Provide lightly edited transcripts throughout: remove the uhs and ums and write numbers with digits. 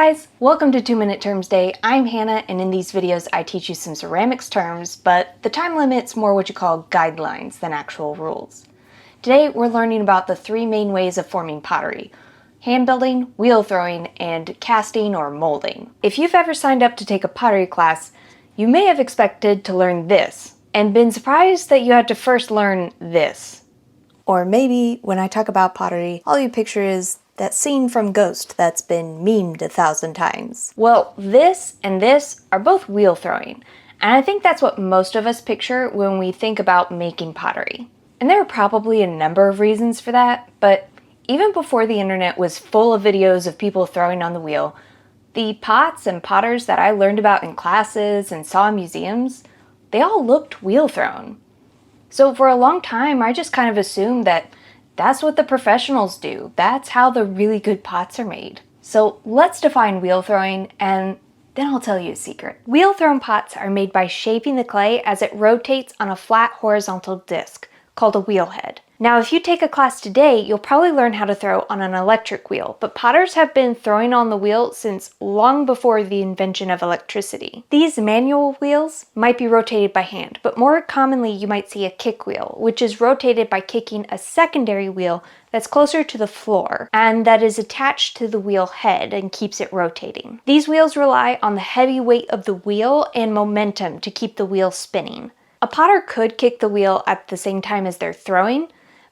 guys, welcome to 2-Minute Terms Day. I'm Hannah, and in these videos I teach you some ceramics terms, but the time limit's more what you call guidelines than actual rules. Today we're learning about the three main ways of forming pottery: hand building, wheel throwing, and casting or molding. If you've ever signed up to take a pottery class, you may have expected to learn this, and been surprised that you had to first learn this. Or maybe when I talk about pottery, all you picture is that scene from Ghost that's been memed 1,000 times. Well, this and this are both wheel throwing, and I think that's what most of us picture when we think about making pottery. And there are probably a number of reasons for that, but even before the internet was full of videos of people throwing on the wheel, the pots and potters that I learned about in classes and saw in museums, they all looked wheel thrown. So for a long time, I just kind of assumed that that's what the professionals do. That's how the really good pots are made. So let's define wheel throwing, and then I'll tell you a secret. Wheel thrown pots are made by shaping the clay as it rotates on a flat horizontal disc called a wheel head. Now, if you take a class today, you'll probably learn how to throw on an electric wheel, but potters have been throwing on the wheel since long before the invention of electricity. These manual wheels might be rotated by hand, but more commonly you might see a kick wheel, which is rotated by kicking a secondary wheel that's closer to the floor and that is attached to the wheel head and keeps it rotating. These wheels rely on the heavy weight of the wheel and momentum to keep the wheel spinning. A potter could kick the wheel at the same time as they're throwing,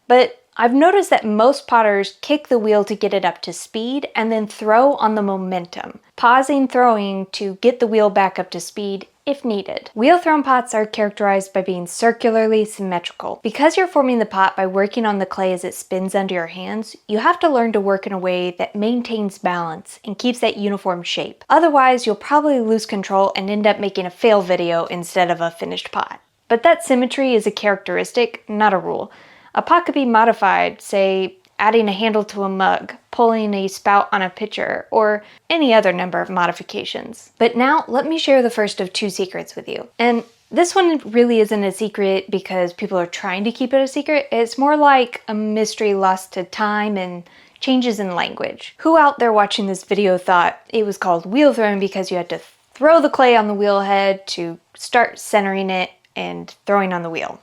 but I've noticed that most potters kick the wheel to get it up to speed and then throw on the momentum, pausing throwing to get the wheel back up to speed if needed. Wheel-thrown pots are characterized by being circularly symmetrical. Because you're forming the pot by working on the clay as it spins under your hands, you have to learn to work in a way that maintains balance and keeps that uniform shape. Otherwise, you'll probably lose control and end up making a fail video instead of a finished pot. But that symmetry is a characteristic, not a rule. A pot could be modified, say adding a handle to a mug, pulling a spout on a pitcher, or any other number of modifications. But now let me share the first of two secrets with you. And this one really isn't a secret because people are trying to keep it a secret. It's more like a mystery lost to time and changes in language. Who out there watching this video thought it was called wheel throwing because you had to throw the clay on the wheel head to start centering it and throwing on the wheel?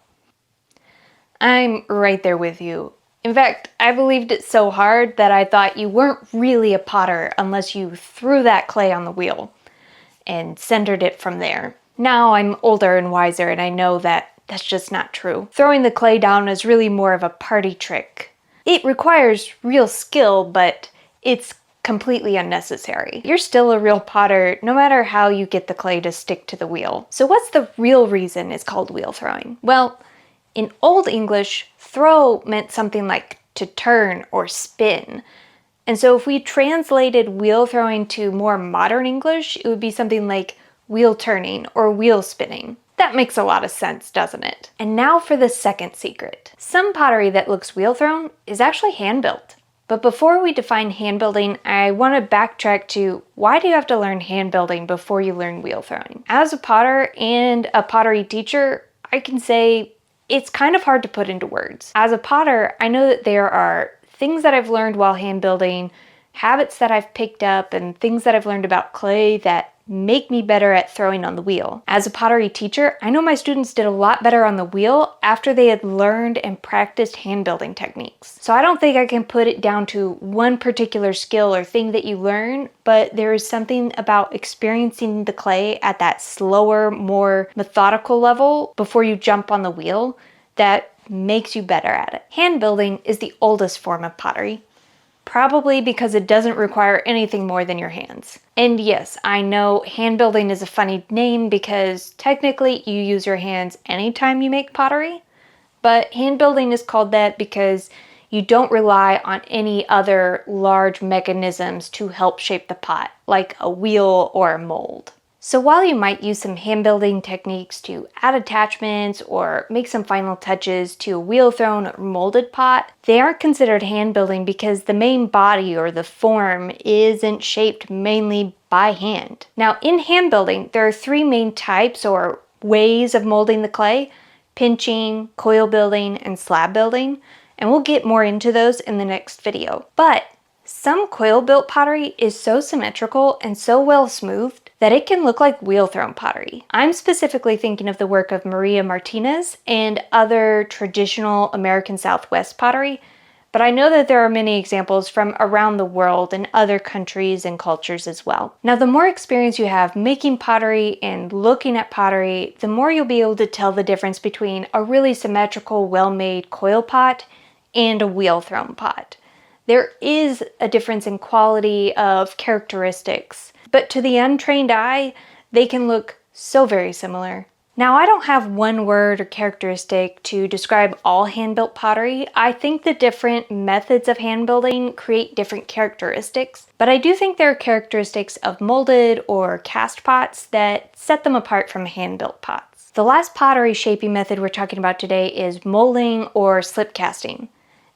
I'm right there with you. In fact, I believed it so hard that I thought you weren't really a potter unless you threw that clay on the wheel and centered it from there. Now I'm older and wiser, and I know that that's just not true. Throwing the clay down is really more of a party trick. It requires real skill, but it's completely unnecessary. You're still a real potter no matter how you get the clay to stick to the wheel. So what's the real reason it's called wheel throwing? Well, in Old English, throw meant something like to turn or spin. And so if we translated wheel throwing to more modern English, it would be something like wheel turning or wheel spinning. That makes a lot of sense, doesn't it? And now for the second secret. Some pottery that looks wheel thrown is actually hand built. But before we define hand building, I want to backtrack to why do you have to learn hand building before you learn wheel throwing? As a potter and a pottery teacher, I can say it's kind of hard to put into words. As a potter, I know that there are things that I've learned while hand building, habits that I've picked up, and things that I've learned about clay that make me better at throwing on the wheel. As a pottery teacher, I know my students did a lot better on the wheel after they had learned and practiced hand building techniques. So I don't think I can put it down to one particular skill or thing that you learn, but there is something about experiencing the clay at that slower, more methodical level before you jump on the wheel that makes you better at it. Hand building is the oldest form of pottery, probably because it doesn't require anything more than your hands. And yes, I know hand building is a funny name because technically you use your hands anytime you make pottery, but hand building is called that because you don't rely on any other large mechanisms to help shape the pot, like a wheel or a mold. So while you might use some hand building techniques to add attachments or make some final touches to a wheel thrown or molded pot, they aren't considered hand building because the main body or the form isn't shaped mainly by hand. Now in hand building, there are three main types or ways of molding the clay: pinching, coil building, and slab building, and we'll get more into those in the next video. But Some coil-built pottery is so symmetrical and so well smoothed that it can look like wheel-thrown pottery. I'm specifically thinking of the work of Maria Martinez and other traditional American Southwest pottery, but I know that there are many examples from around the world in other countries and cultures as well. Now, the more experience you have making pottery and looking at pottery, the more you'll be able to tell the difference between a really symmetrical, well-made coil pot and a wheel-thrown pot. There is a difference in quality of characteristics, but to the untrained eye, they can look so very similar. Now, I don't have one word or characteristic to describe all hand-built pottery. I think the different methods of hand building create different characteristics, but I do think there are characteristics of molded or cast pots that set them apart from hand-built pots. The last pottery shaping method we're talking about today is molding or slip casting.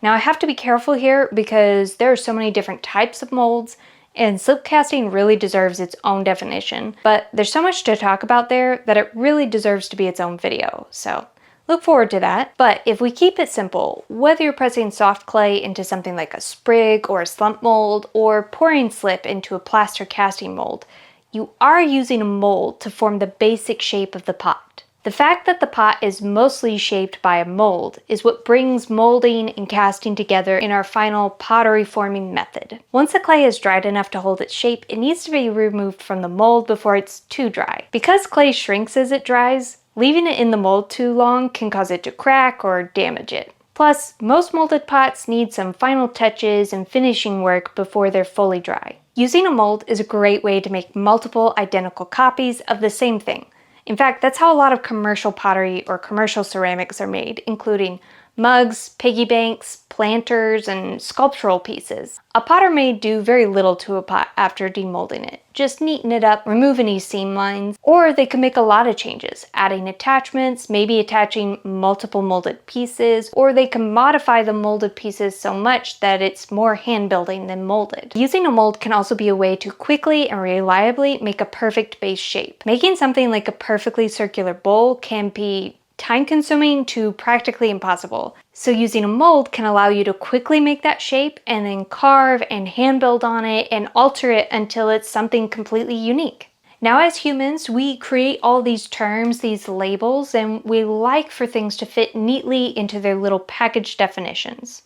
Now, I have to be careful here because there are so many different types of molds, and slip casting really deserves its own definition, but there's so much to talk about there that it really deserves to be its own video, so look forward to that. But if we keep it simple, whether you're pressing soft clay into something like a sprig or a slump mold, or pouring slip into a plaster casting mold, you are using a mold to form the basic shape of the pot. The fact that the pot is mostly shaped by a mold is what brings molding and casting together in our final pottery forming method. Once the clay is dried enough to hold its shape, it needs to be removed from the mold before it's too dry. Because clay shrinks as it dries, leaving it in the mold too long can cause it to crack or damage it. Plus, most molded pots need some final touches and finishing work before they're fully dry. Using a mold is a great way to make multiple identical copies of the same thing. In fact, that's how a lot of commercial pottery or commercial ceramics are made, including mugs, piggy banks, planters, and sculptural pieces. A potter may do very little to a pot after demolding it. Just neaten it up, remove any seam lines, or they can make a lot of changes, adding attachments, maybe attaching multiple molded pieces, or they can modify the molded pieces so much that it's more hand building than molded. Using a mold can also be a way to quickly and reliably make a perfect base shape. Making something like a perfectly circular bowl can be time-consuming to practically impossible. So using a mold can allow you to quickly make that shape and then carve and hand build on it and alter it until it's something completely unique. Now, as humans, we create all these terms, these labels, and we like for things to fit neatly into their little package definitions.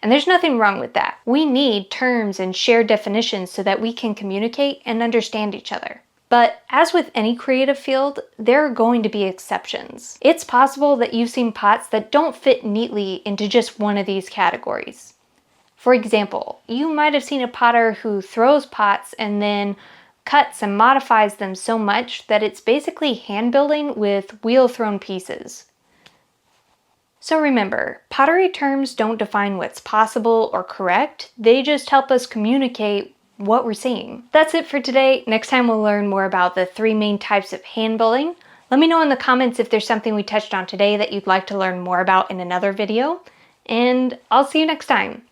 And there's nothing wrong with that. We need terms and shared definitions so that we can communicate and understand each other. But as with any creative field, there are going to be exceptions. It's possible that you've seen pots that don't fit neatly into just one of these categories. For example, you might have seen a potter who throws pots and then cuts and modifies them so much that it's basically hand building with wheel-thrown pieces. So remember, pottery terms don't define what's possible or correct, they just help us communicate what we're seeing. That's it for today. Next time we'll learn more about the three main types of hand building. Let me know in the comments if there's something we touched on today that you'd like to learn more about in another video, and I'll see you next time.